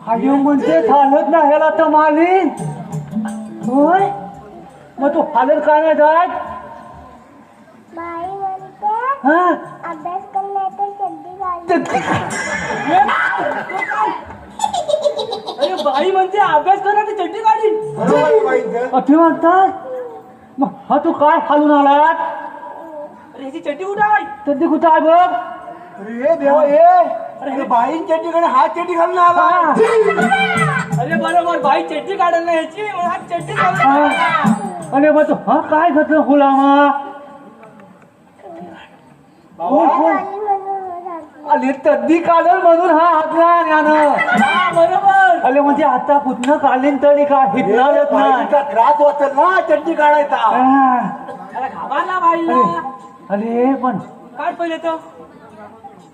आयो म्हणते चालत नाही ह्याला तर मालीन होय मग तू हालत काय नाही जात बाई म्हणते हा अभ्यास करण्याचं चड्डी घाल. अरे बाई म्हणते अभ्यास करण्याची चड्डी काढी. बरोबर आहे बाईंचं. अति म्हणतात मग हा तू काय हालून आलात अरे ह्याची चड्डी कुठं आहे? तर कुठं आहे बघ अरे देवा ये अरे बाईंच्या ठिकाणी हा चड्डी घालून आला. हा. अरे बरोबर बाई चड्डी काढल ना ह्याची म्हणून हा चड्डी घालून हा. आला. अरे मग तू हा काय घातलं हुलामा बाबा बाई म्हणून घातली. अरे तद्दी काढल म्हणून हा हातला यानं हा बरोबर. अरे म्हणजे आता कुठनं काढलीन तरी का हिटणारच नाही बाईंचा त्रास वाचल ना चड्डी काढायचा. हा. अरे घाबरला बाईला. अरे पण काढ पहिले तर.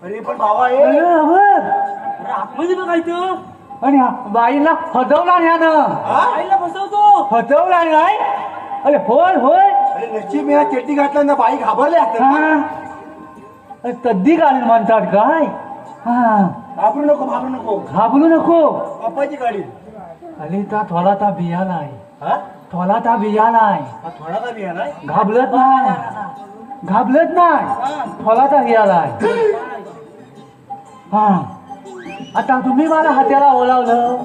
अरे पण बाबा ये अरे बघ अरे आतमध्ये बघायचं. आणि हा बाईला फसवला यानं हा? बाईला फसवतो. फसवला नाही अरे होय होय अरे नशीब मी चड्डी घातल्यानं बाई घाबरले असतात ना. हा अरे तद्दी काढीन म्हणतात काय हा घाबरू नको घाबरू नको घाबरू नको बाप्पाची गाडी. अरे ता थोडा ता बिया नाही हा थोडा ता बिया नाही हा थोडा का बिया नाही. घाबरत नाही घाबरत नाही थोडा ता हिया नाही हा आता तुम्ही मला हात्याला ओलावलं